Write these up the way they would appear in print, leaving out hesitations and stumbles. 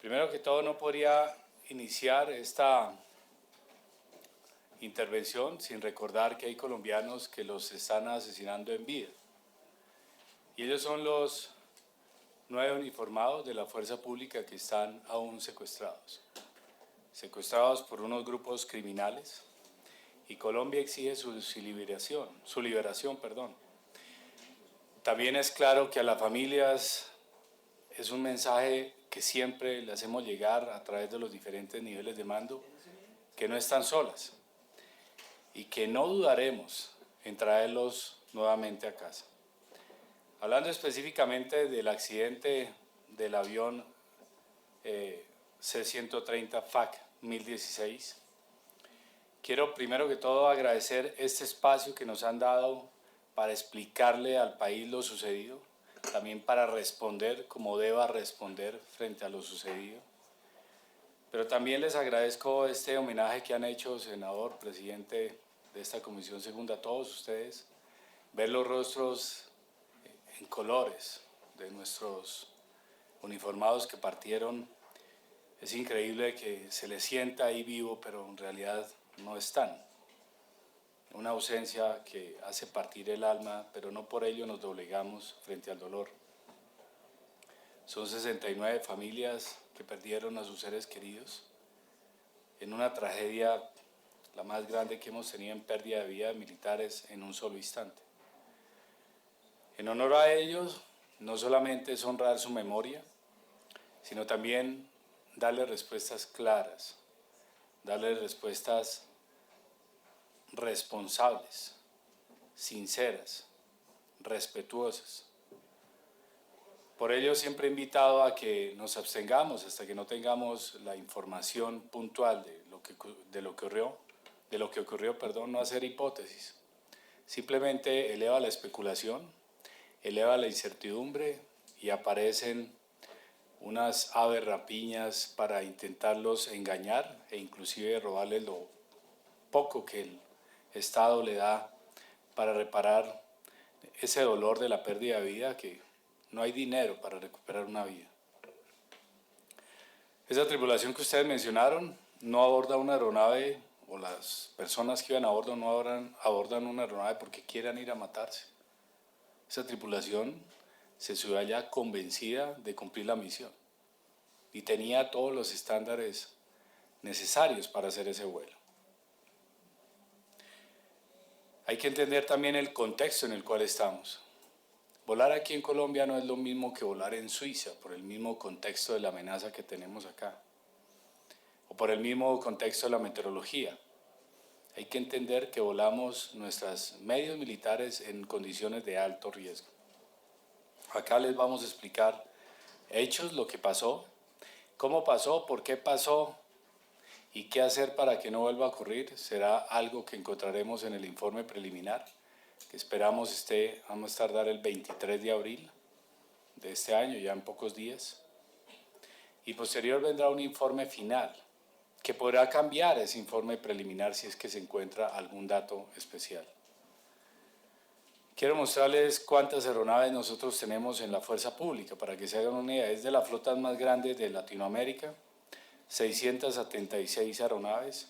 Primero que todo, no podría iniciar esta intervención sin recordar que hay colombianos que los están asesinando en vida. Y ellos son los 9 uniformados de la fuerza pública que están aún secuestrados. Secuestrados por unos grupos criminales. Y Colombia exige su liberación. También es claro que a las familias es un mensaje que siempre le hacemos llegar a través de los diferentes niveles de mando, que no están solas y que no dudaremos en traerlos nuevamente a casa. Hablando específicamente del accidente del avión C-130 FAC 1016, quiero primero que todo agradecer este espacio que nos han dado para explicarle al país lo sucedido, también para responder como deba responder frente a lo sucedido. Pero también les agradezco este homenaje que han hecho, senador, presidente de esta Comisión Segunda, a todos ustedes, ver los rostros en colores de nuestros uniformados que partieron. Es increíble que se les sienta ahí vivo, pero en realidad no están. Una ausencia que hace partir el alma, pero no por ello nos doblegamos frente al dolor. Son 69 familias que perdieron a sus seres queridos en una tragedia la más grande que hemos tenido en pérdida de vida de militares en un solo instante. En honor a ellos, no solamente es honrar su memoria, sino también darles respuestas claras, darles respuestas responsables, sinceras, respetuosas. Por ello siempre he invitado a que nos abstengamos hasta que no tengamos la información puntual de lo que ocurrió, no hacer hipótesis. Simplemente eleva la especulación, eleva la incertidumbre y aparecen unas aves rapiñas para intentarlos engañar e inclusive robarles lo poco que el Estado le da para reparar ese dolor de la pérdida de vida, que no hay dinero para recuperar una vida. Esa tripulación que ustedes mencionaron no aborda una aeronave, o las personas que iban a bordo no abordan una aeronave porque quieran ir a matarse. Esa tripulación se subió allá convencida de cumplir la misión y tenía todos los estándares necesarios para hacer ese vuelo. Hay que entender también el contexto en el cual estamos. Volar aquí en Colombia no es lo mismo que volar en Suiza, por el mismo contexto de la amenaza que tenemos acá, o por el mismo contexto de la meteorología. Hay que entender que volamos nuestros medios militares en condiciones de alto riesgo. Acá les vamos a explicar hechos, lo que pasó, cómo pasó, por qué pasó y qué hacer para que no vuelva a ocurrir. Será algo que encontraremos en el informe preliminar, que esperamos vamos a tardar el 23 de abril de este año, ya en pocos días. Y posterior vendrá un informe final, que podrá cambiar ese informe preliminar si es que se encuentra algún dato especial. Quiero mostrarles cuántas aeronaves nosotros tenemos en la fuerza pública, para que se hagan una idea. Es de las flotas más grandes de Latinoamérica, 676 aeronaves.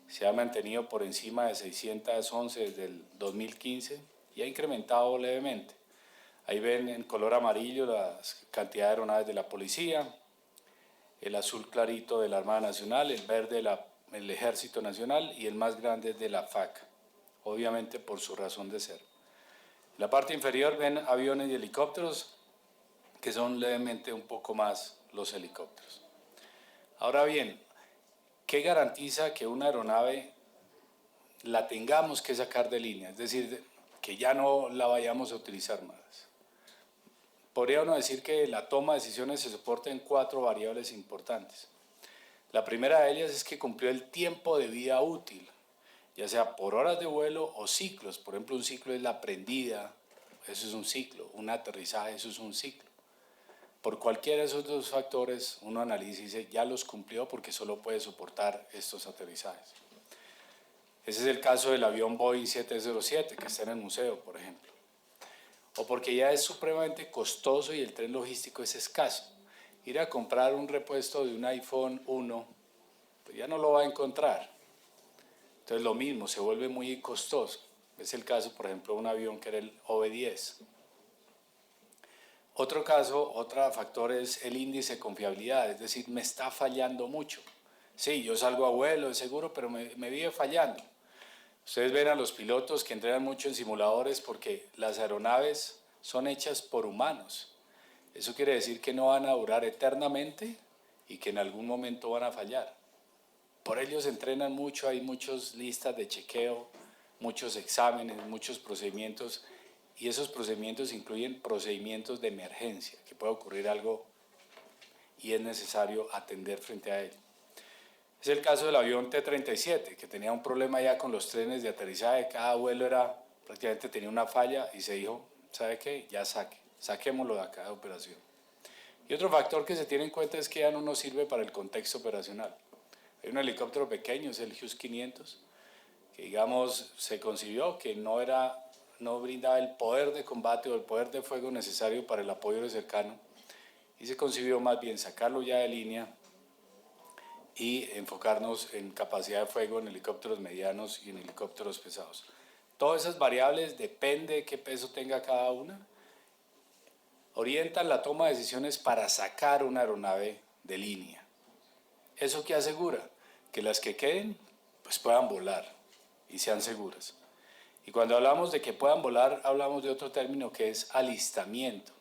Se ha mantenido por encima de 611 desde el 2015 y ha incrementado levemente. Ahí ven en color amarillo la cantidad de aeronaves de la policía, el azul clarito de la Armada Nacional, el verde el Ejército Nacional y el más grande es de la FAC, obviamente por su razón de ser. En la parte inferior ven aviones y helicópteros, que son levemente un poco más los helicópteros. Ahora bien, ¿qué garantiza que una aeronave la tengamos que sacar de línea? Es decir, que ya no la vayamos a utilizar más. Podría uno decir que la toma de decisiones se soporta en 4 variables importantes. La primera de ellas es que cumplió el tiempo de vida útil, ya sea por horas de vuelo o ciclos. Por ejemplo, un ciclo es la prendida, eso es un ciclo, un aterrizaje, eso es un ciclo. Por cualquiera de esos 2 factores, uno analiza y dice, ya los cumplió porque solo puede soportar estos aterrizajes. Ese es el caso del avión Boeing 707, que está en el museo, por ejemplo. O porque ya es supremamente costoso y el tren logístico es escaso. ir a comprar un repuesto de un iPhone 1, pues ya no lo va a encontrar. Entonces lo mismo, se vuelve muy costoso. Es el caso, por ejemplo, de un avión que era el OB-10. Otro caso, otro factor es el índice de confiabilidad, es decir, me está fallando mucho. Sí, yo salgo a vuelo, es seguro, pero me vive fallando. Ustedes ven a los pilotos que entrenan mucho en simuladores porque las aeronaves son hechas por humanos. Eso quiere decir que no van a durar eternamente y que en algún momento van a fallar. Por ellos entrenan mucho, hay muchas listas de chequeo, muchos exámenes, muchos procedimientos, y esos procedimientos incluyen procedimientos de emergencia, que puede ocurrir algo y es necesario atender frente a ello. Es el caso del avión T-37, que tenía un problema ya con los trenes de aterrizaje, cada vuelo prácticamente tenía una falla y se dijo, ¿sabe qué? Ya saquémoslo de acá de operación. Y otro factor que se tiene en cuenta es que ya no nos sirve para el contexto operacional. Hay un helicóptero pequeño, es el Hughes 500, que digamos se concibió que no brindaba el poder de combate o el poder de fuego necesario para el apoyo de cercano, y se concibió más bien sacarlo ya de línea y enfocarnos en capacidad de fuego en helicópteros medianos y en helicópteros pesados. Todas esas variables, depende de qué peso tenga cada una, orientan la toma de decisiones para sacar una aeronave de línea. ¿Eso qué asegura? Que las que queden pues puedan volar y sean seguras. Y cuando hablamos de que puedan volar, hablamos de otro término que es alistamiento.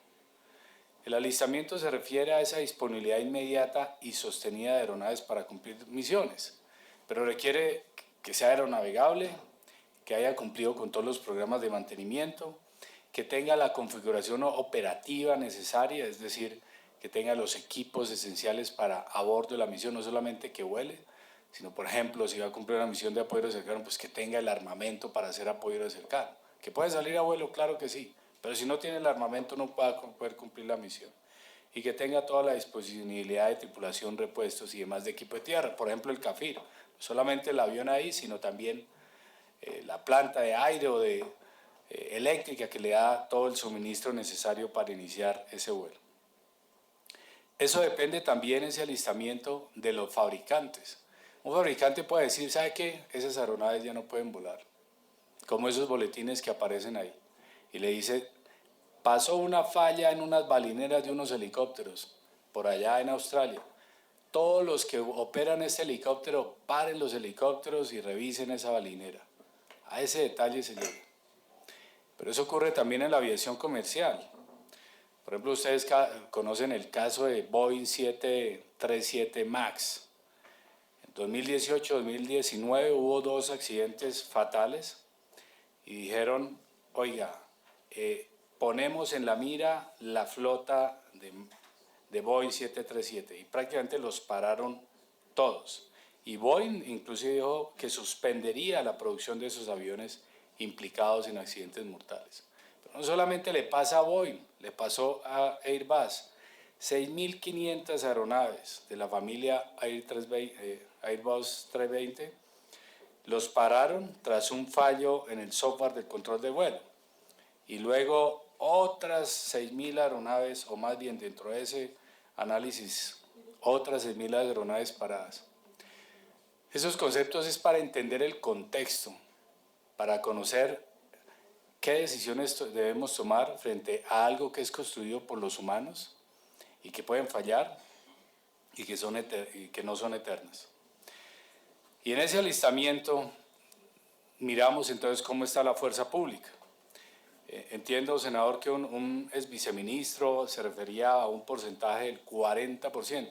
El alistamiento se refiere a esa disponibilidad inmediata y sostenida de aeronaves para cumplir misiones, pero requiere que sea aeronavegable, que haya cumplido con todos los programas de mantenimiento, que tenga la configuración operativa necesaria, es decir, que tenga los equipos esenciales para a bordo de la misión, no solamente que vuele, sino, por ejemplo, si va a cumplir una misión de apoyo cercano, pues que tenga el armamento para hacer apoyo cercano. ¿Que puede salir a vuelo? Claro que sí, pero si no tiene el armamento no va a poder cumplir la misión. Y que tenga toda la disponibilidad de tripulación, repuestos y demás de equipo de tierra, por ejemplo el CAFIR, no solamente el avión ahí, sino también la planta de aire o de eléctrica que le da todo el suministro necesario para iniciar ese vuelo. Eso depende también, ese alistamiento, de los fabricantes. Un fabricante puede decir, ¿sabe qué? Esas aeronaves ya no pueden volar, como esos boletines que aparecen ahí. Y le dice, pasó una falla en unas balineras de unos helicópteros, por allá en Australia. Todos los que operan este helicóptero, paren los helicópteros y revisen esa balinera. A ese detalle se llega. Pero eso ocurre también en la aviación comercial. Por ejemplo, ustedes conocen el caso de Boeing 737 MAX. En 2018-2019 hubo 2 accidentes fatales y dijeron, oiga, ponemos en la mira la flota de Boeing 737 y prácticamente los pararon todos. Y Boeing inclusive dijo que suspendería la producción de esos aviones implicados en accidentes mortales. Pero no solamente le pasa a Boeing, le pasó a Airbus. 6.500 aeronaves de la familia Airbus 320 los pararon tras un fallo en el software del control de vuelo. Y luego otras 6.000 aeronaves, o más bien dentro de ese análisis, otras 6.000 aeronaves paradas. Esos conceptos es para entender el contexto, para conocer qué decisiones debemos tomar frente a algo que es construido por los humanos y que pueden fallar y que no son eternas. Y en ese alistamiento miramos entonces cómo está la fuerza pública. Entiendo, senador, que un ex viceministro se refería a un porcentaje del 40%.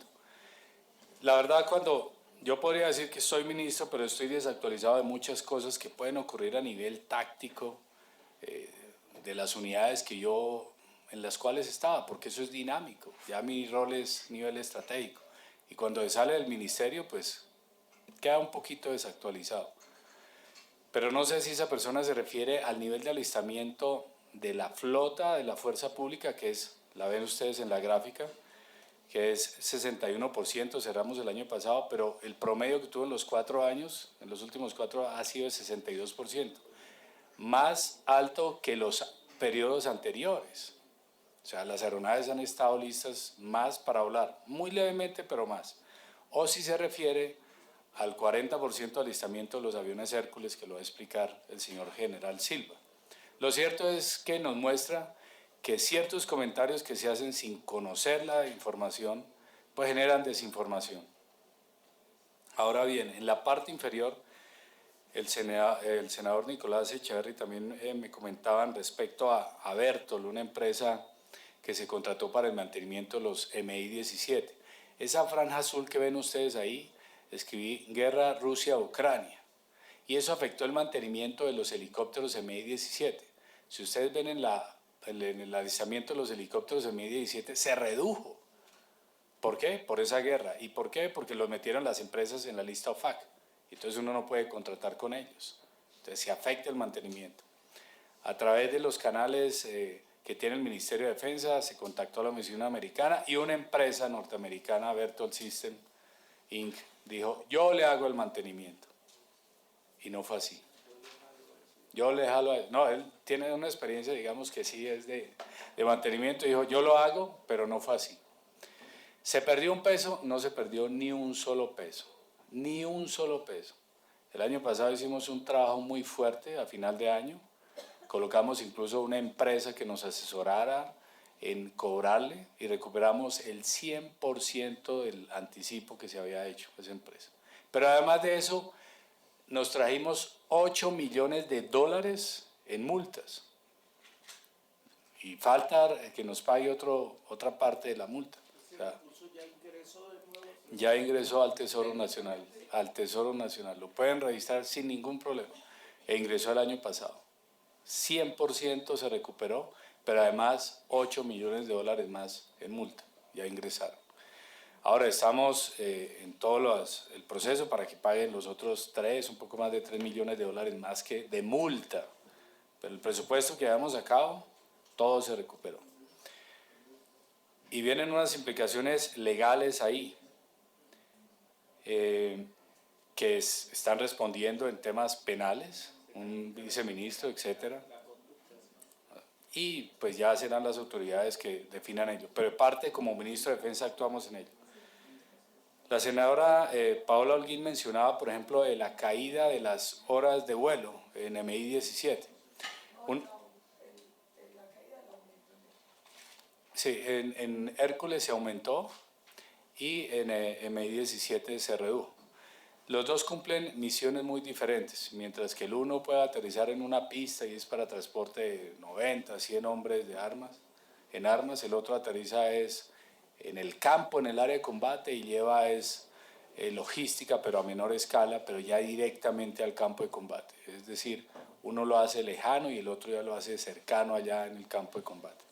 La verdad, cuando yo podría decir que soy ministro, pero estoy desactualizado de muchas cosas que pueden ocurrir a nivel táctico de las unidades en las cuales estaba, porque eso es dinámico. Ya mi rol es nivel estratégico. Y cuando sale del ministerio, pues queda un poquito desactualizado. Pero no sé si esa persona se refiere al nivel de alistamiento de la flota de la fuerza pública, que es, la ven ustedes en la gráfica, que es 61%, cerramos el año pasado, pero el promedio que tuvo en los 4 años, en los últimos 4, ha sido de 62%, más alto que los periodos anteriores. O sea, las aeronaves han estado listas más para volar, muy levemente, pero más. O si se refiere al 40% de alistamiento de los aviones Hércules, que lo va a explicar el señor general Silva. Lo cierto es que nos muestra que ciertos comentarios que se hacen sin conocer la información, pues generan desinformación. Ahora bien, en la parte inferior, el senador Nicolás Echeverry también me comentaban respecto a Bertol, una empresa que se contrató para el mantenimiento de los Mi-17. Esa franja azul que ven ustedes ahí, escribí guerra Rusia-Ucrania, y eso afectó el mantenimiento de los helicópteros Mi-17. Si ustedes ven en el alistamiento de los helicópteros Mi-17, se redujo. ¿Por qué? Por esa guerra. ¿Y por qué? Porque los metieron las empresas en la lista OFAC. Entonces uno no puede contratar con ellos. Entonces se afecta el mantenimiento. A través de los canales que tiene el Ministerio de Defensa se contactó a la Oficina Americana y una empresa norteamericana, Berthold System Inc., dijo, yo le hago el mantenimiento. Y no fue así. Yo le jalo a él. No, él tiene una experiencia, digamos que sí es de mantenimiento. Dijo, yo lo hago, pero no fue así. ¿Se perdió un peso? No se perdió ni un solo peso. Ni un solo peso. El año pasado hicimos un trabajo muy fuerte a final de año. Colocamos incluso una empresa que nos asesorara en cobrarle y recuperamos el 100% del anticipo que se había hecho esa empresa. Pero además de eso, nos trajimos $8 millones en multas. Y falta que nos pague otra parte de la multa. O sea, ya ingresó al Tesoro Nacional. Al Tesoro Nacional. Lo pueden registrar sin ningún problema. E ingresó el año pasado. 100% se recuperó, pero además $8 millones más en multa. Ya ingresaron. Ahora estamos en todo el proceso para que paguen los otros un poco más de $3 millones más que de multa. Pero el presupuesto que habíamos sacado, todo se recuperó. Y vienen unas implicaciones legales ahí, que están respondiendo en temas penales, un viceministro, etcétera. Y pues ya serán las autoridades que definan ello. Pero de parte, como ministro de Defensa, actuamos en ello. La senadora Paola Holguín mencionaba, por ejemplo, de la caída de las horas de vuelo en Mi-17. Sí, en Hércules se aumentó y en Mi-17 se redujo. Los dos cumplen misiones muy diferentes. Mientras que el uno puede aterrizar en una pista y es para transporte de 90, 100 hombres en armas, el otro aterriza en el campo, en el área de combate, y lleva logística, pero a menor escala, pero ya directamente al campo de combate. Es decir, uno lo hace lejano y el otro ya lo hace cercano allá en el campo de combate.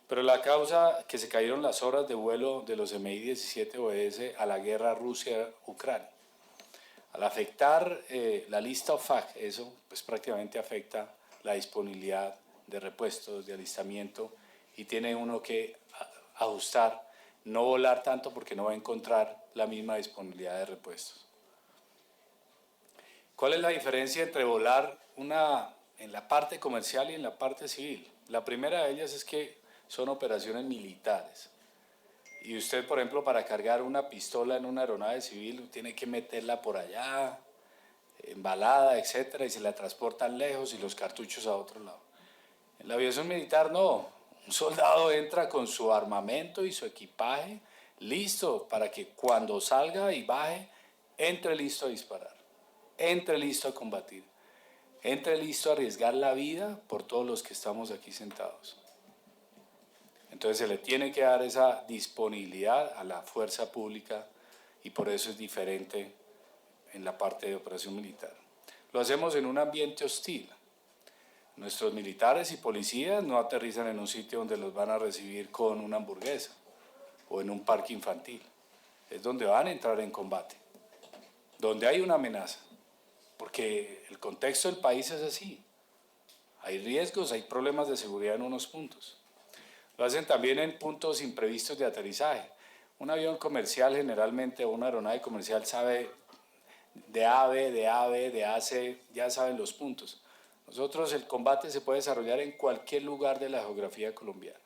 Pero la causa que se cayeron las horas de vuelo de los Mi-17 obedece a la guerra Rusia-Ucrania. Al afectar la lista OFAC, eso pues prácticamente afecta la disponibilidad de repuestos, de alistamiento, y tiene uno que ajustar, no volar tanto porque no va a encontrar la misma disponibilidad de repuestos. ¿Cuál es la diferencia entre volar en la parte comercial y en la parte civil? La primera de ellas es que son operaciones militares. Y usted, por ejemplo, para cargar una pistola en una aeronave civil, tiene que meterla por allá, embalada, etcétera, y se la transportan lejos y los cartuchos a otro lado. En la aviación militar no. Un soldado entra con su armamento y su equipaje listo para que cuando salga y baje, entre listo a disparar, entre listo a combatir, entre listo a arriesgar la vida por todos los que estamos aquí sentados. Entonces se le tiene que dar esa disponibilidad a la fuerza pública y por eso es diferente en la parte de operación militar. Lo hacemos en un ambiente hostil. Nuestros militares y policías no aterrizan en un sitio donde los van a recibir con una hamburguesa o en un parque infantil. Es donde van a entrar en combate, donde hay una amenaza, porque el contexto del país es así. Hay riesgos, hay problemas de seguridad en unos puntos. Lo hacen también en puntos imprevistos de aterrizaje. Un avión comercial generalmente, o una aeronave comercial sabe de A a B, de A a B, de A a C, ya saben los puntos. Nosotros el combate se puede desarrollar en cualquier lugar de la geografía colombiana.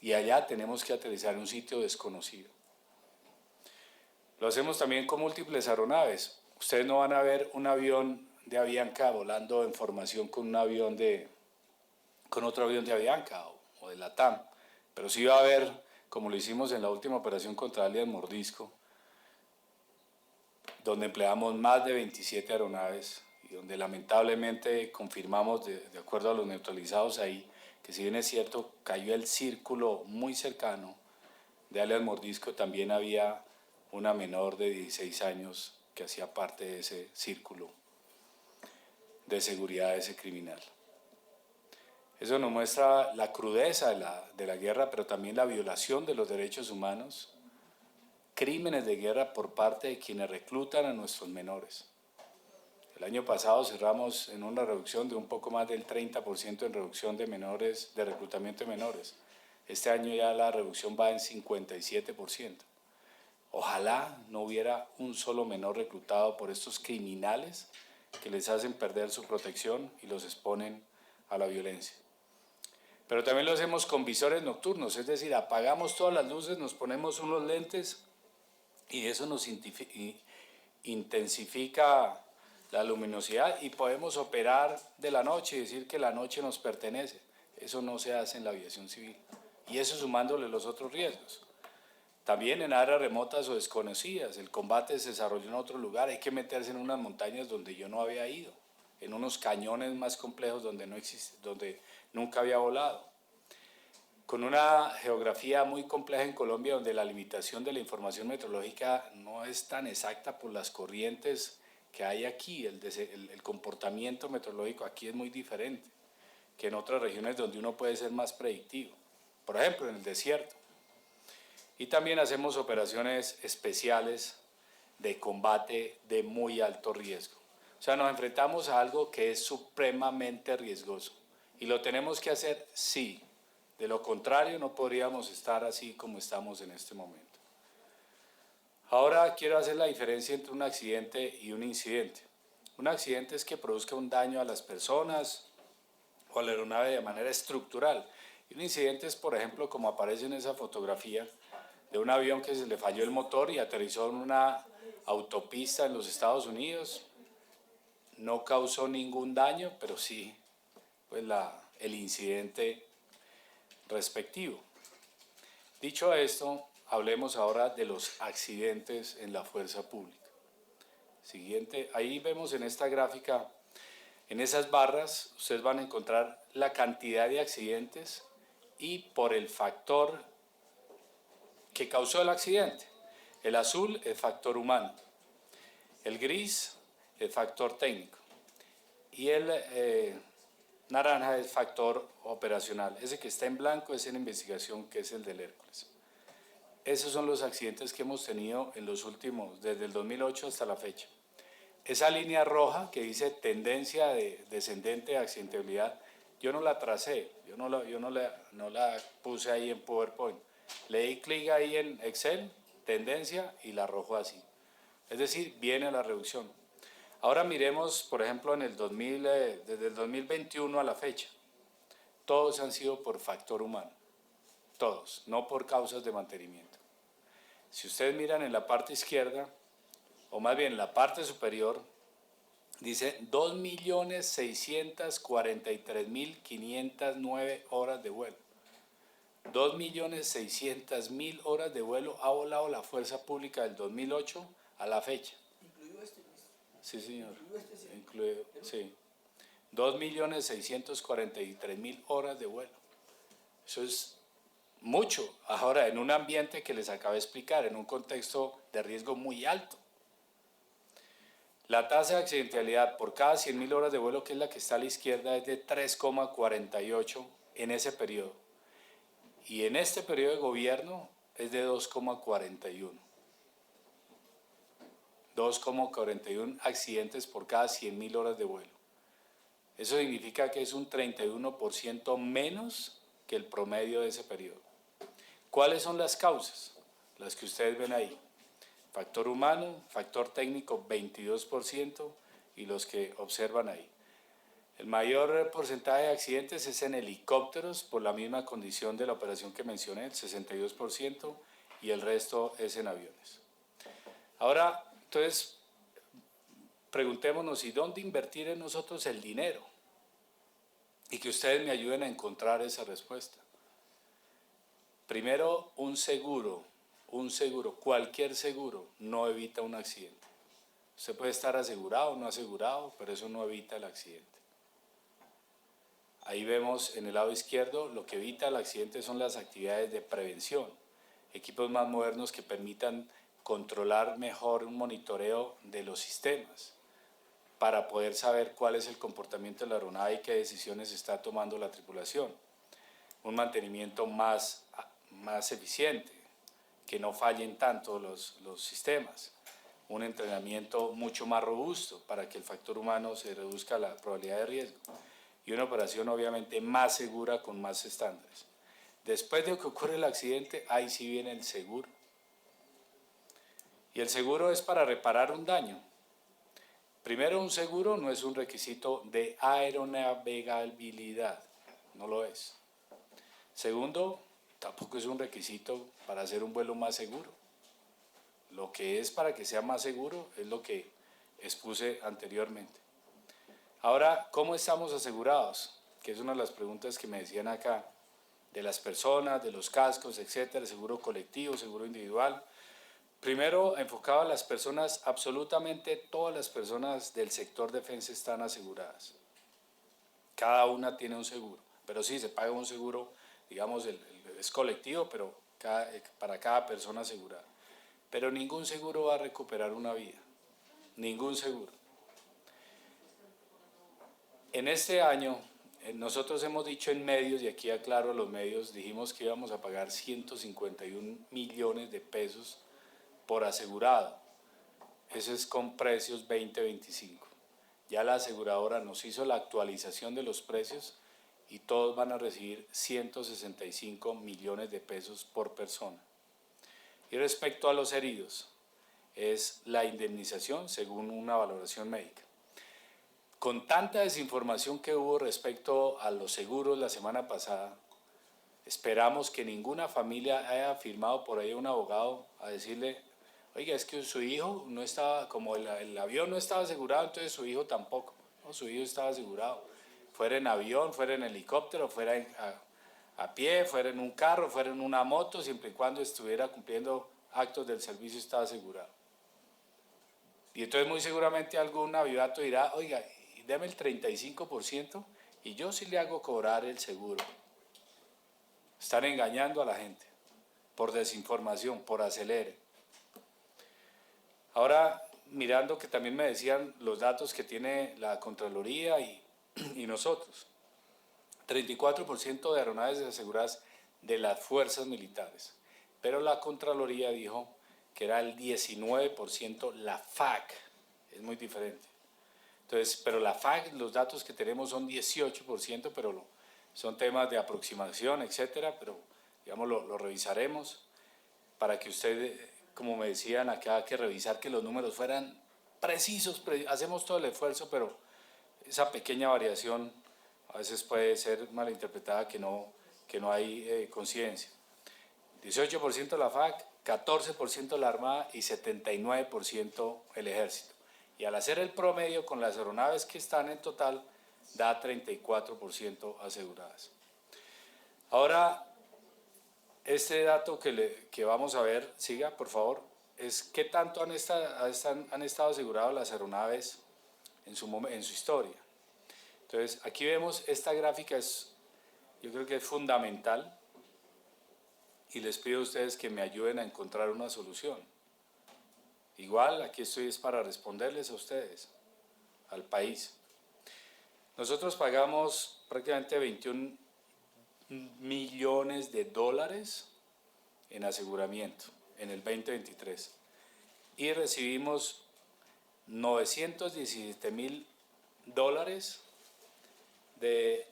y allá tenemos que aterrizar en un sitio desconocido. Lo hacemos también con múltiples aeronaves. Ustedes no van a ver un avión de Avianca volando en formación con otro avión de Avianca o de LATAM, pero sí va a haber, como lo hicimos en la última operación contra alias Mordisco, donde empleamos más de 27 aeronaves y donde lamentablemente confirmamos, de acuerdo a los neutralizados ahí, que si bien es cierto, cayó el círculo muy cercano de alias Mordisco, también había una menor de 16 años que hacía parte de ese círculo de seguridad de ese criminal. Eso nos muestra la crudeza de la guerra, pero también la violación de los derechos humanos, crímenes de guerra por parte de quienes reclutan a nuestros menores. El año pasado cerramos en una reducción de un poco más del 30% en reducción de menores, de reclutamiento de menores. Este año ya la reducción va en 57%. Ojalá no hubiera un solo menor reclutado por estos criminales que les hacen perder su protección y los exponen a la violencia. Pero también lo hacemos con visores nocturnos, es decir, apagamos todas las luces, nos ponemos unos lentes y eso nos intensifica la luminosidad y podemos operar de la noche y decir que la noche nos pertenece. Eso no se hace en la aviación civil. Y eso sumándole los otros riesgos. También en áreas remotas o desconocidas, el combate se desarrolló en otro lugar, hay que meterse en unas montañas donde yo no había ido, en unos cañones más complejos donde nunca había volado. Con una geografía muy compleja en Colombia, donde la limitación de la información meteorológica no es tan exacta por las corrientes que hay aquí, el comportamiento meteorológico aquí es muy diferente que en otras regiones donde uno puede ser más predictivo. Por ejemplo, en el desierto. Y también hacemos operaciones especiales de combate de muy alto riesgo. O sea, nos enfrentamos a algo que es supremamente riesgoso. Y lo tenemos que hacer sí. De lo contrario, no podríamos estar así como estamos en este momento. Ahora quiero hacer la diferencia entre un accidente y un incidente. Un accidente es que produzca un daño a las personas o a la aeronave de manera estructural. Y un incidente es, por ejemplo, como aparece en esa fotografía, de un avión que se le falló el motor y aterrizó en una autopista en los Estados Unidos. No causó ningún daño, pero sí pues el incidente respectivo. Dicho esto, hablemos ahora de los accidentes en la fuerza pública. Siguiente, ahí vemos en esta gráfica, en esas barras, ustedes van a encontrar la cantidad de accidentes y por el factor que causó el accidente. El azul, el factor humano. El gris, el factor técnico. Y el naranja es factor operacional. Ese que está en blanco es en investigación, que es el del Hércules. Esos son los accidentes que hemos tenido en los últimos, desde el 2008 hasta la fecha. Esa línea roja que dice tendencia descendente de accidentabilidad, yo no la tracé, yo no la puse ahí en PowerPoint. Le di clic ahí en Excel, tendencia, y la arrojo así. Es decir, viene la reducción. Ahora miremos, por ejemplo, desde el 2021 a la fecha. Todos han sido por factor humano. Todos, no por causas de mantenimiento. Si ustedes miran en la parte izquierda, o más bien en la parte superior, dice 2.643.509 horas de vuelo. 2.600.000 horas de vuelo ha volado la fuerza pública del 2008 a la fecha. ¿Incluido este? Sí, señor. ¿Incluido este? Sí. Incluido, sí. 2.643.000 horas de vuelo. Eso es mucho. Ahora, en un ambiente que les acabo de explicar, en un contexto de riesgo muy alto. La tasa de accidentalidad por cada 100.000 horas de vuelo, que es la que está a la izquierda, es de 3,48 en ese periodo. Y en este periodo de gobierno es de 2,41. 2,41 accidentes por cada 100.000 horas de vuelo. Eso significa que es un 31% menos que el promedio de ese periodo. ¿Cuáles son las causas? Las que ustedes ven ahí. Factor humano, factor técnico 22% y los que observan ahí. El mayor porcentaje de accidentes es en helicópteros por la misma condición de la operación que mencioné, el 62%, y el resto es en aviones. Ahora, entonces, preguntémonos, ¿y dónde invertir en nosotros el dinero? Y que ustedes me ayuden a encontrar esa respuesta. Primero, un seguro, cualquier seguro no evita un accidente. Usted puede estar asegurado o no asegurado, pero eso no evita el accidente. Ahí vemos en el lado izquierdo, lo que evita el accidente son las actividades de prevención. Equipos más modernos que permitan controlar mejor un monitoreo de los sistemas para poder saber cuál es el comportamiento de la aeronave y qué decisiones está tomando la tripulación. Un mantenimiento más eficiente, que no fallen tanto los sistemas. Un entrenamiento mucho más robusto para que el factor humano se reduzca la probabilidad de riesgo. Y una operación obviamente más segura con más estándares. Después de que ocurre el accidente, ahí sí viene el seguro. Y el seguro es para reparar un daño. Primero, un seguro no es un requisito de aeronavegabilidad, no lo es. Segundo, tampoco es un requisito para hacer un vuelo más seguro. Lo que es para que sea más seguro es lo que expuse anteriormente. Ahora, ¿cómo estamos asegurados? Que es una de las preguntas que me decían acá, de las personas, de los cascos, etcétera, seguro colectivo, seguro individual. Primero, enfocado a las personas, absolutamente todas las personas del sector defensa están aseguradas. Cada una tiene un seguro, pero sí, se paga un seguro, digamos, es colectivo, pero para cada persona asegurada. Pero ningún seguro va a recuperar una vida, ningún seguro. En este año, nosotros hemos dicho en medios, y aquí aclaro a los medios, dijimos que íbamos a pagar 151 millones de pesos por asegurado. Eso es con precios 2025. Ya la aseguradora nos hizo la actualización de los precios y todos van a recibir 165 millones de pesos por persona. Y respecto a los heridos, es la indemnización según una valoración médica. Con tanta desinformación que hubo respecto a los seguros la semana pasada, esperamos que ninguna familia haya firmado por ahí un abogado a decirle, oiga, es que su hijo no estaba, como el avión no estaba asegurado, entonces su hijo tampoco. No, su hijo estaba asegurado. Fuera en avión, fuera en helicóptero, fuera a pie, fuera en un carro, fuera en una moto, siempre y cuando estuviera cumpliendo actos del servicio estaba asegurado. Y entonces muy seguramente algún avivato dirá, oiga, deme el 35% y yo sí le hago cobrar el seguro. Están engañando a la gente por desinformación, por acelere. Ahora, mirando que también me decían los datos que tiene la Contraloría y nosotros. 34% de aeronaves aseguradas de las fuerzas militares. Pero la Contraloría dijo que era el 19% la FAC. Es muy diferente. Entonces, pero la FAC, los datos que tenemos son 18%, pero son temas de aproximación, etcétera, pero digamos lo revisaremos para que usted, como me decían acá, que revisar que los números fueran precisos, hacemos todo el esfuerzo, pero esa pequeña variación a veces puede ser malinterpretada que no hay coincidencia. 18% la FAC, 14% la Armada y 79% el Ejército. Y al hacer el promedio con las aeronaves que están en total, da 34% aseguradas. Ahora, este dato que vamos a ver, siga por favor, es qué tanto han estado aseguradas las aeronaves en su historia. Entonces, aquí vemos, esta gráfica yo creo que es fundamental y les pido a ustedes que me ayuden a encontrar una solución. Igual, aquí estoy es para responderles a ustedes, al país. Nosotros pagamos prácticamente 21 millones de dólares en aseguramiento en el 2023 y recibimos 917 mil dólares de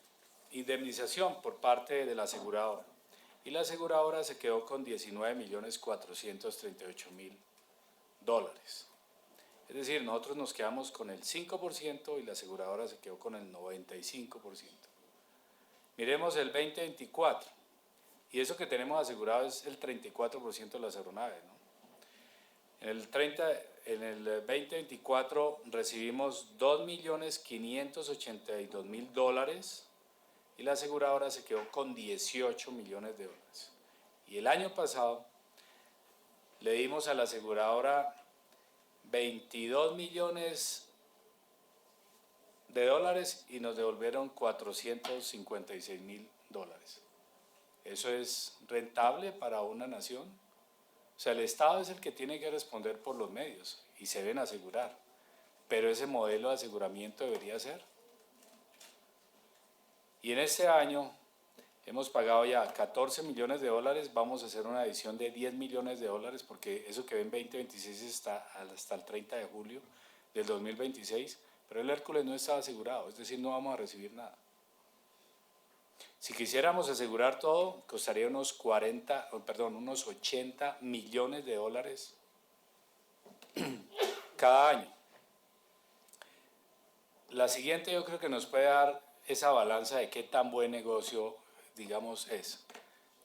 indemnización por parte de la aseguradora y la aseguradora se quedó con 19.438.000 dólares. Es decir, nosotros nos quedamos con el 5% y la aseguradora se quedó con el 95%. Miremos el 2024, y eso que tenemos asegurado es el 34% de las aeronaves, ¿no? En el 2024 recibimos $2.582.000 y la aseguradora se quedó con $18 millones. Y el año pasado le dimos a la aseguradora $22 millones y nos devolvieron $456.000. ¿Eso es rentable para una nación? O sea, el Estado es el que tiene que responder por los medios y se deben asegurar, pero ese modelo de aseguramiento debería ser. Y en este año hemos pagado ya $14 millones, vamos a hacer una adición de $10 millones, porque eso que ven 2026 está hasta el 30 de julio del 2026, pero el Hércules no está asegurado, es decir, no vamos a recibir nada. Si quisiéramos asegurar todo, costaría unos 80 millones de dólares cada año. La siguiente yo creo que nos puede dar esa balanza de qué tan buen negocio, digamos, es.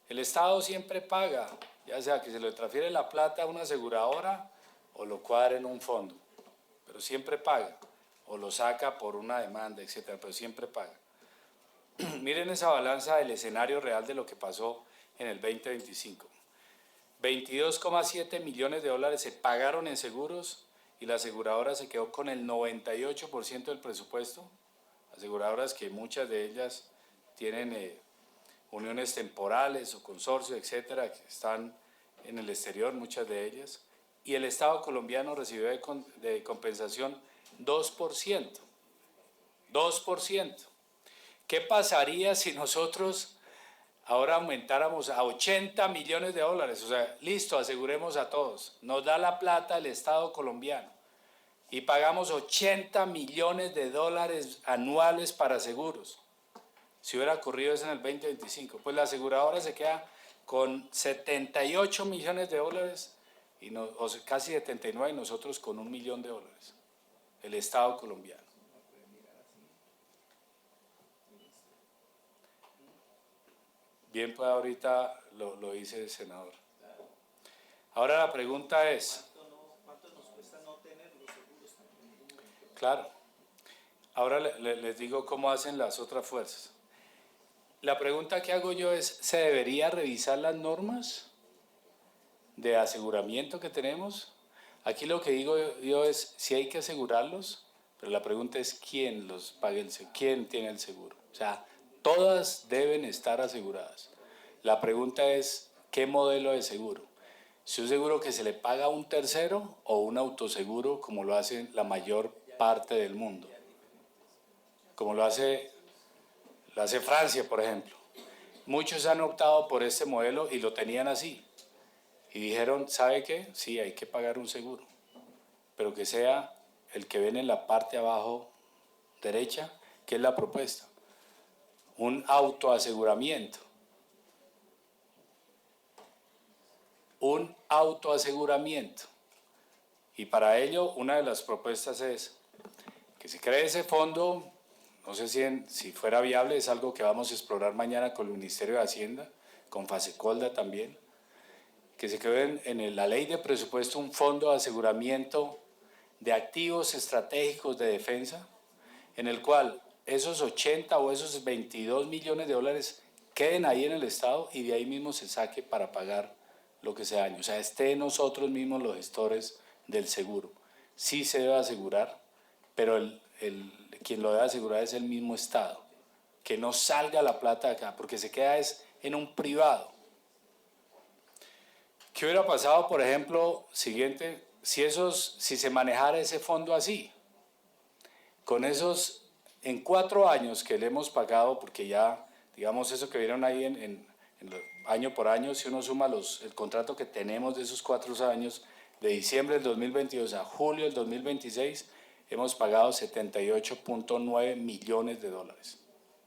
El Estado siempre paga, ya sea que se le transfiere la plata a una aseguradora o lo cuadre en un fondo, pero siempre paga, o lo saca por una demanda, etcétera, pero siempre paga. Miren esa balanza del escenario real de lo que pasó en el 2025. 22,7 millones de dólares se pagaron en seguros y la aseguradora se quedó con el 98% del presupuesto. Aseguradoras que muchas de ellas tienen uniones temporales o consorcios, etcétera, que están en el exterior, muchas de ellas. Y el Estado colombiano recibió de compensación 2%. 2%. ¿Qué pasaría si nosotros ahora aumentáramos a 80 millones de dólares? O sea, listo, aseguremos a todos. Nos da la plata el Estado colombiano y pagamos 80 millones de dólares anuales para seguros. Si hubiera ocurrido eso en el 2025, pues la aseguradora se queda con 78 millones de dólares, o sea, casi 79, y nosotros con $1 millón, el Estado colombiano. Bien, pues ahorita lo dice el senador. Ahora la pregunta es... ¿Cuánto nos cuesta no tener los seguros también? Claro. Ahora les digo cómo hacen las otras fuerzas. La pregunta que hago yo es, ¿se debería revisar las normas de aseguramiento que tenemos? Aquí lo que digo yo es, si hay que asegurarlos, pero la pregunta es, ¿quién los paga quién tiene el seguro? O sea, todas deben estar aseguradas. La pregunta es, ¿qué modelo de seguro? Si un seguro que se le paga a un tercero o un autoseguro, como lo hace la mayor parte del mundo. Como lo hace Francia, por ejemplo. Muchos han optado por este modelo y lo tenían así. Y dijeron, ¿sabe qué? Sí, hay que pagar un seguro, pero que sea el que ven en la parte abajo derecha, que es la propuesta. Un autoaseguramiento. Un autoaseguramiento. Y para ello, una de las propuestas es que se cree ese fondo, no sé si fuera viable, es algo que vamos a explorar mañana con el Ministerio de Hacienda, con Fasecolda también, que se cree en la ley de presupuesto un fondo de aseguramiento de activos estratégicos de defensa, en el cual esos 80 o esos 22 millones de dólares queden ahí en el Estado y de ahí mismo se saque para pagar lo que se dañe. O sea, esté nosotros mismos los gestores del seguro. Sí se debe asegurar, pero quien lo debe asegurar es el mismo Estado. Que no salga la plata de acá, porque se queda en un privado. ¿Qué hubiera pasado, por ejemplo, siguiente, si se manejara ese fondo así? Con esos, en 4 años que le hemos pagado, porque ya, digamos, eso que vieron ahí año por año, si uno suma el contrato que tenemos de esos 4 años, de diciembre del 2022 a julio del 2026, hemos pagado 78.9 millones de dólares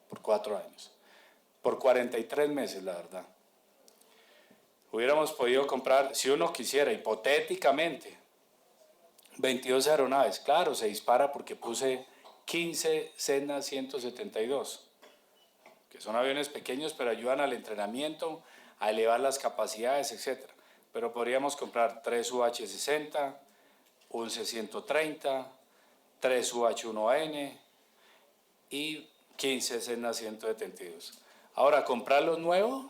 por 4 años. Por 43 meses, la verdad. Hubiéramos podido comprar, si uno quisiera, hipotéticamente, 22 aeronaves. Claro, se dispara porque puse 15 Cessna 172, que son aviones pequeños, pero ayudan al entrenamiento, a elevar las capacidades, etc. Pero podríamos comprar 3 UH-60, un C-130, 3 UH-1N y 15 Cessna 172. Ahora, comprar los nuevos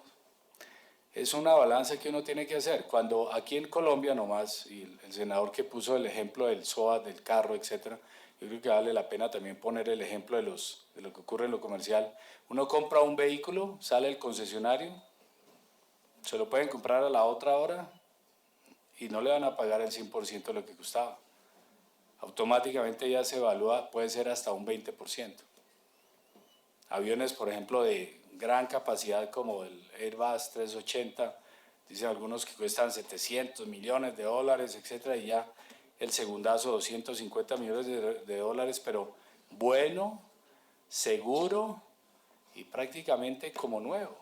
es una balanza que uno tiene que hacer. Cuando aquí en Colombia nomás, y el senador que puso el ejemplo del SOA, del carro, etc., yo creo que vale la pena también poner el ejemplo de lo que ocurre en lo comercial. Uno compra un vehículo, sale el concesionario, se lo pueden comprar a la otra hora y no le van a pagar el 100% de lo que costaba. Automáticamente ya se evalúa, puede ser hasta un 20%. Aviones, por ejemplo, de gran capacidad como el Airbus 380, dicen algunos que cuestan 700 millones de dólares, etcétera, y ya el segundazo 250 millones de dólares, pero bueno, seguro y prácticamente como nuevo.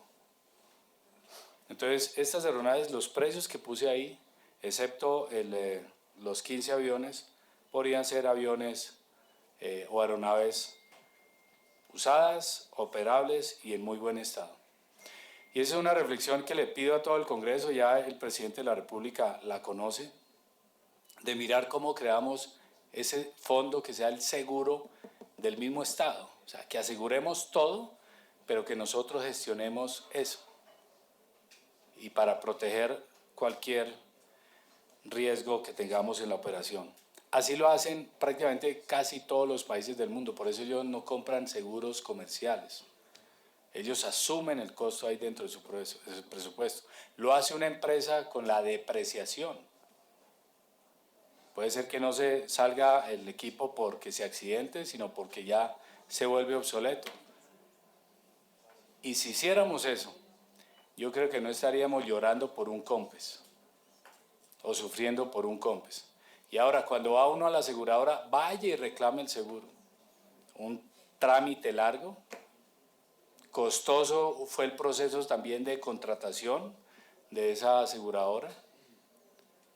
Entonces, estas aeronaves, los precios que puse ahí, excepto los 15 aviones, podrían ser aviones o aeronaves usadas, operables y en muy buen estado. Y esa es una reflexión que le pido a todo el Congreso, ya el presidente de la República la conoce, de mirar cómo creamos ese fondo que sea el seguro del mismo Estado. O sea, que aseguremos todo, pero que nosotros gestionemos eso. Y para proteger cualquier riesgo que tengamos en la operación. Así lo hacen prácticamente casi todos los países del mundo, por eso ellos no compran seguros comerciales. Ellos asumen el costo ahí dentro de su presupuesto. Lo hace una empresa con la depreciación. Puede ser que no se salga el equipo porque se accidente, sino porque ya se vuelve obsoleto. Y si hiciéramos eso, yo creo que no estaríamos llorando por un COMPES o sufriendo por un COMPES. Y ahora, cuando va uno a la aseguradora, vaya y reclame el seguro. Un trámite largo, costoso fue el proceso también de contratación de esa aseguradora.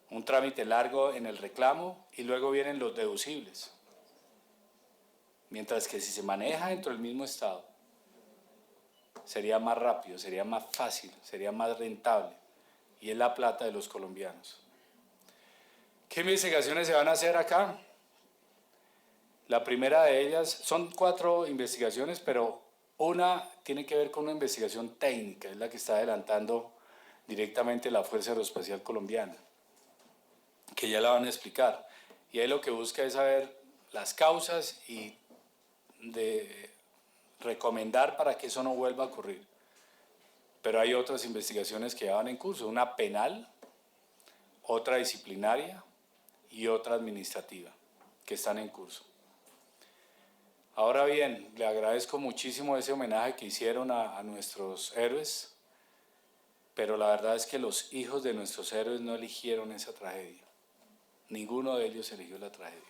Un trámite largo en el reclamo y luego vienen los deducibles. Mientras que si se maneja dentro del mismo estado, sería más rápido, sería más fácil, sería más rentable. Y es la plata de los colombianos. ¿Qué investigaciones se van a hacer acá? La primera de ellas, son 4 investigaciones, pero una tiene que ver con una investigación técnica, es la que está adelantando directamente la Fuerza Aeroespacial Colombiana, que ya la van a explicar. Y ahí lo que busca es saber las causas y de recomendar para que eso no vuelva a ocurrir. Pero hay otras investigaciones que ya van en curso, una penal, otra disciplinaria y otra administrativa, que están en curso. Ahora bien, le agradezco muchísimo ese homenaje que hicieron a nuestros héroes, pero la verdad es que los hijos de nuestros héroes no eligieron esa tragedia. Ninguno de ellos eligió la tragedia.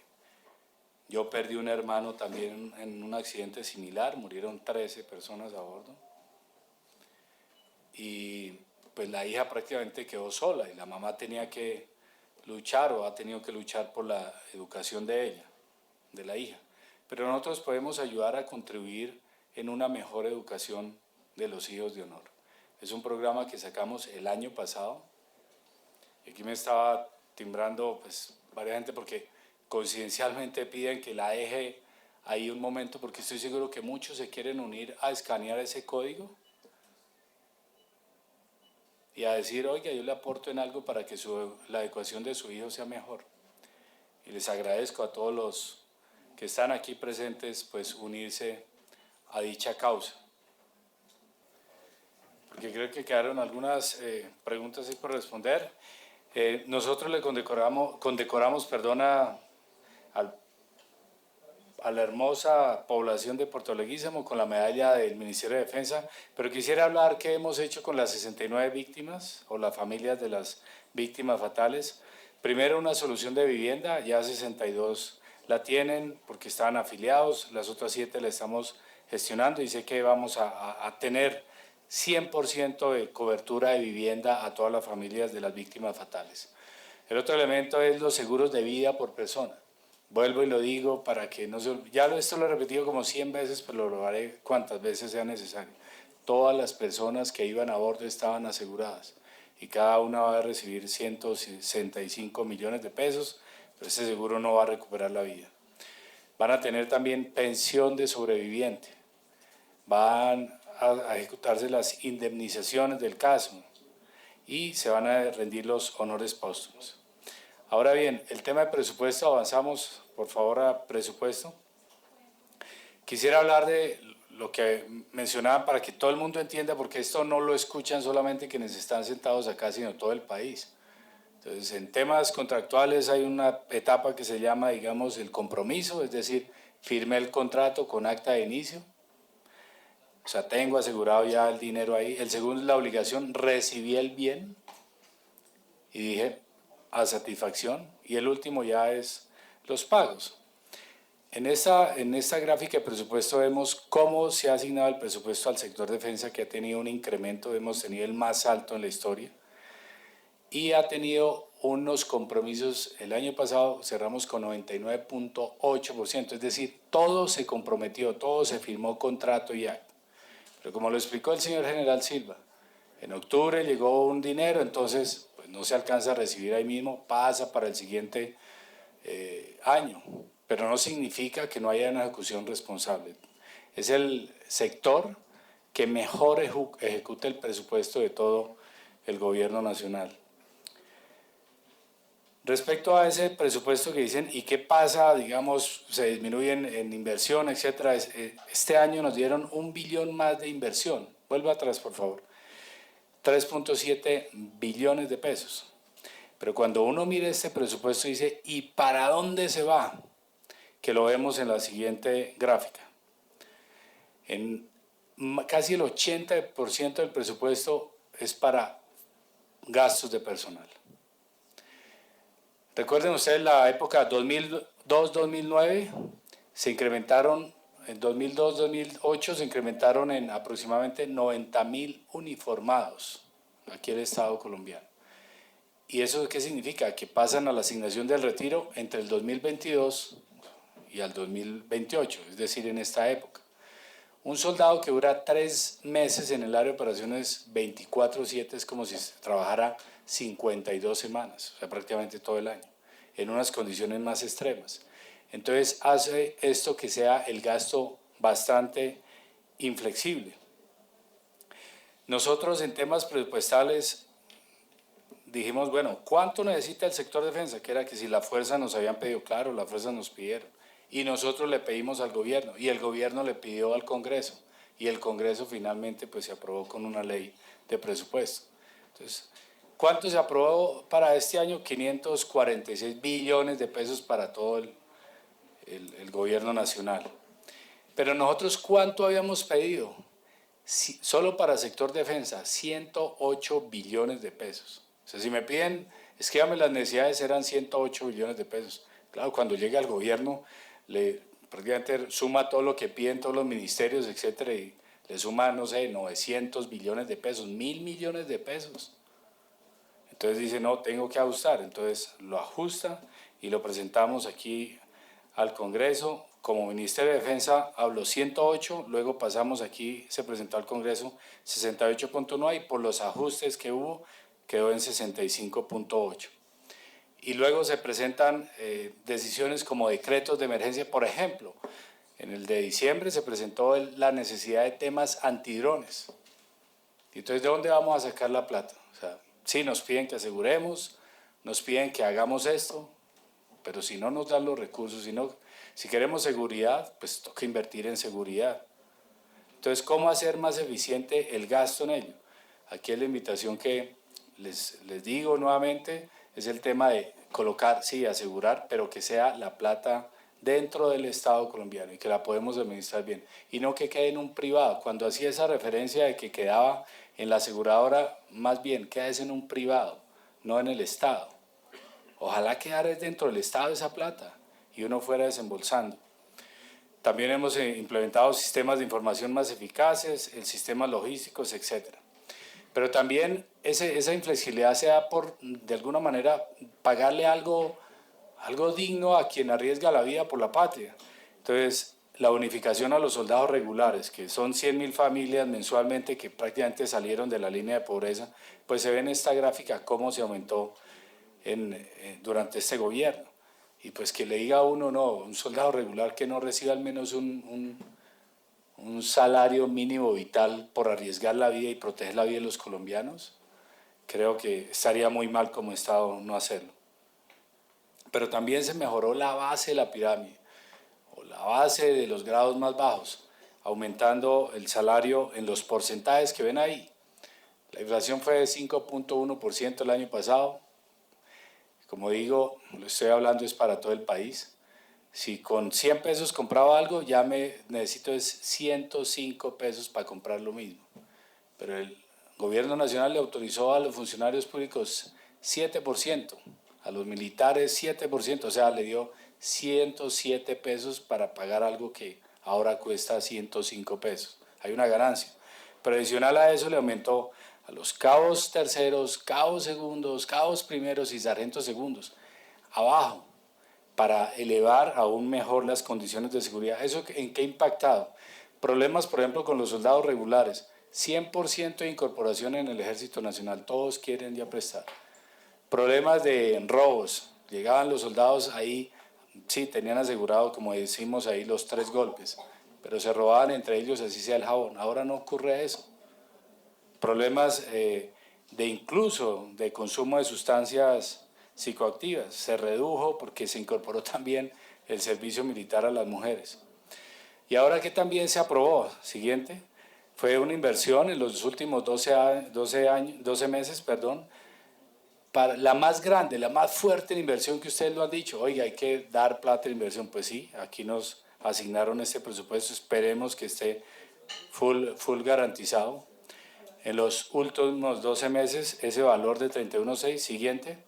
Yo perdí un hermano también en un accidente similar, murieron 13 personas a bordo. Y pues la hija prácticamente quedó sola y la mamá tenía que luchar o ha tenido que luchar por la educación de ella, de la hija. Pero nosotros podemos ayudar a contribuir en una mejor educación de los hijos de honor. Es un programa que sacamos el año pasado. Aquí me estaba timbrando pues varias gente porque coincidencialmente piden que la deje ahí un momento porque estoy seguro que muchos se quieren unir a escanear ese código y a decir, oiga, yo le aporto en algo para que la educación de su hijo sea mejor. Y les agradezco a todos los que están aquí presentes, pues unirse a dicha causa. Porque creo que quedaron algunas preguntas ahí por responder. Nosotros le condecoramos a la hermosa población de Puerto Leguízamo con la medalla del Ministerio de Defensa, pero quisiera hablar qué hemos hecho con las 69 víctimas o las familias de las víctimas fatales. Primero, una solución de vivienda, ya 62 la tienen porque estaban afiliados, las otras 7 la estamos gestionando y sé que vamos a tener 100% de cobertura de vivienda a todas las familias de las víctimas fatales. El otro elemento es los seguros de vida por persona. Vuelvo y lo digo para que no se olvide. Ya esto lo he repetido como 100 veces, pero lo haré cuantas veces sea necesario. Todas las personas que iban a bordo estaban aseguradas y cada una va a recibir 165 millones de pesos, pero ese seguro no va a recuperar la vida. Van a tener también pensión de sobreviviente, van a ejecutarse las indemnizaciones del caso y se van a rendir los honores póstumos. Ahora bien, el tema de presupuesto, avanzamos por favor a presupuesto. Quisiera hablar de lo que mencionaba para que todo el mundo entienda, porque esto no lo escuchan solamente quienes están sentados acá, sino todo el país. Entonces, en temas contractuales hay una etapa que se llama, digamos, el compromiso, es decir, firmé el contrato con acta de inicio, o sea, tengo asegurado ya el dinero ahí. El segundo es la obligación, recibí el bien y dije a satisfacción. Y el último ya es los pagos. En esta gráfica de presupuesto vemos cómo se ha asignado el presupuesto al sector defensa, que ha tenido un incremento, hemos tenido el más alto en la historia, y ha tenido unos compromisos. El año pasado cerramos con 99.8%, es decir, todo se comprometió, todo se firmó contrato y acta. Pero como lo explicó el señor general Silva, en octubre llegó un dinero, entonces pues no se alcanza a recibir ahí mismo, pasa para el siguiente año, pero no significa que no haya una ejecución responsable. Es el sector que mejor ejecuta el presupuesto de todo el gobierno nacional. Respecto a ese presupuesto que dicen, ¿y qué pasa? Digamos, se disminuyen en inversión, etcétera. Este año nos dieron 1 billón más de inversión. Vuelva atrás, por favor. 3.7 billones de pesos. Pero cuando uno mira este presupuesto dice, ¿y para dónde se va? Que lo vemos en la siguiente gráfica. En casi el 80% del presupuesto es para gastos de personal. Recuerden ustedes la época 2002-2009, se incrementaron, en 2002-2008 se incrementaron en aproximadamente 90.000 uniformados aquí en el Estado colombiano. ¿Y eso qué significa? Que pasan a la asignación del retiro entre el 2022 y al 2028, es decir, en esta época. Un soldado que dura 3 meses en el área de operaciones 24/7 es como si trabajara 52 semanas, o sea, prácticamente todo el año, en unas condiciones más extremas. Entonces hace esto que sea el gasto bastante inflexible. Nosotros en temas presupuestales dijimos, bueno, ¿cuánto necesita el sector defensa? Que era que si la fuerza nos habían pedido, claro, la fuerza nos pidieron. Y nosotros le pedimos al gobierno, y el gobierno le pidió al Congreso, y el Congreso finalmente pues se aprobó con una ley de presupuesto. Entonces, ¿cuánto se aprobó para este año? 546 billones de pesos para todo el gobierno nacional. Pero nosotros, ¿cuánto habíamos pedido? Solo para sector defensa, 108 billones de pesos. O sea, si me piden, escríbame las necesidades, eran 108 billones de pesos. Claro, cuando llega al gobierno, prácticamente suma todo lo que piden todos los ministerios, etcétera, y le suma, no sé, 900 billones de pesos, 1.000 millones de pesos. Entonces dice, no, tengo que ajustar. Entonces lo ajusta y lo presentamos aquí al Congreso. Como Ministerio de Defensa habló 108, luego pasamos aquí, se presentó al Congreso 68.9 y por los ajustes que hubo quedó en 65.8. Y luego se presentan decisiones como decretos de emergencia. Por ejemplo, en el de diciembre se presentó la necesidad de temas antidrones. Y entonces, ¿de dónde vamos a sacar la plata? O sea, sí, nos piden que aseguremos, nos piden que hagamos esto, pero si no nos dan los recursos, si queremos seguridad, pues toca invertir en seguridad. Entonces, ¿cómo hacer más eficiente el gasto en ello? Aquí es la invitación que les digo nuevamente, es el tema de colocar, sí, asegurar, pero que sea la plata dentro del Estado colombiano y que la podemos administrar bien. Y no que quede en un privado. Cuando hacía esa referencia de que quedaba en la aseguradora, más bien quédese en un privado, no en el Estado. Ojalá quedara dentro del Estado esa plata y uno fuera desembolsando. También hemos implementado sistemas de información más eficaces, el sistemas logísticos, etc. Pero también esa inflexibilidad se da por, de alguna manera, pagarle algo digno a quien arriesga la vida por la patria. Entonces, la bonificación a los soldados regulares, que son 100.000 familias mensualmente que prácticamente salieron de la línea de pobreza, pues se ve en esta gráfica cómo se aumentó durante este gobierno. Y pues que le diga a uno, no, un soldado regular que no reciba al menos un salario mínimo vital por arriesgar la vida y proteger la vida de los colombianos, creo que estaría muy mal como Estado no hacerlo. Pero también se mejoró la base de la pirámide, o la base de los grados más bajos, aumentando el salario en los porcentajes que ven ahí. La inflación fue de 5.1% el año pasado. Como digo, lo estoy hablando es para todo el país. Si con 100 pesos compraba algo, ya necesito es 105 pesos para comprar lo mismo. Pero el gobierno nacional le autorizó a los funcionarios públicos 7%, a los militares 7%, o sea, le dio 107 pesos para pagar algo que ahora cuesta 105 pesos. Hay una ganancia. Pero adicional a eso le aumentó a los cabos terceros, cabos segundos, cabos primeros y sargentos segundos, abajo, para elevar aún mejor las condiciones de seguridad. ¿Eso en qué ha impactado? Problemas, por ejemplo, con los soldados regulares. 100% de incorporación en el Ejército Nacional, todos quieren ya prestar. Problemas de robos, llegaban los soldados ahí, sí, tenían asegurado, como decimos ahí, los 3 golpes, pero se robaban entre ellos, así sea el jabón. Ahora no ocurre eso. Problemas de incluso de consumo de sustancias psicoactivas, se redujo porque se incorporó también el servicio militar a las mujeres. Y ahora que también se aprobó, siguiente, fue una inversión en los últimos 12 meses, para la más grande, la más fuerte inversión que ustedes lo han dicho. Oiga, hay que dar plata de inversión. Pues sí, aquí nos asignaron este presupuesto, esperemos que esté full garantizado. En los últimos 12 meses, ese valor de 31.6, siguiente,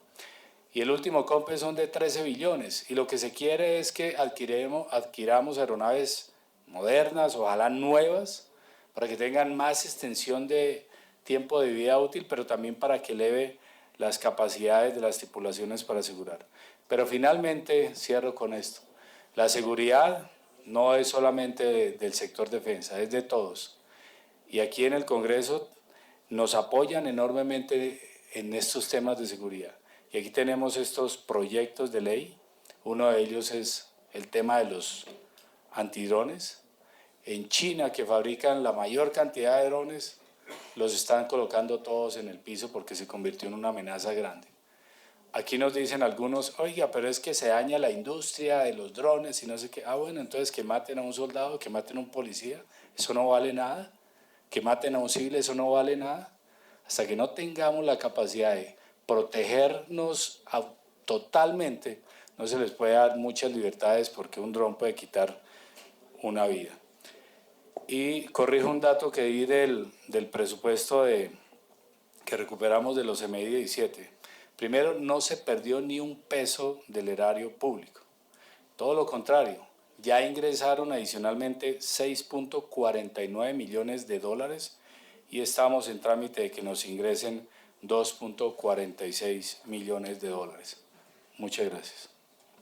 y el último COMPE son de 13 billones, y lo que se quiere es que adquiramos aeronaves modernas, ojalá nuevas, para que tengan más extensión de tiempo de vida útil, pero también para que eleve las capacidades de las tripulaciones para asegurar. Pero finalmente, cierro con esto, la seguridad no es solamente del sector defensa, es de todos. Y aquí en el Congreso nos apoyan enormemente en estos temas de seguridad. Y aquí tenemos estos proyectos de ley. Uno de ellos es el tema de los antidrones. En China, que fabrican la mayor cantidad de drones, los están colocando todos en el piso porque se convirtió en una amenaza grande. Aquí nos dicen algunos, oiga, pero es que se daña la industria de los drones y no sé qué. Ah, bueno, entonces que maten a un soldado, que maten a un policía, eso no vale nada. Que maten a un civil, eso no vale nada. Hasta que no tengamos la capacidad de protegernos totalmente, no se les puede dar muchas libertades porque un dron puede quitar una vida. Y corrijo un dato que di del presupuesto que recuperamos de los MI 17. Primero, no se perdió ni un peso del erario público. Todo lo contrario, ya ingresaron adicionalmente 6.49 millones de dólares y estamos en trámite de que nos ingresen 2.46 millones de dólares. Muchas gracias.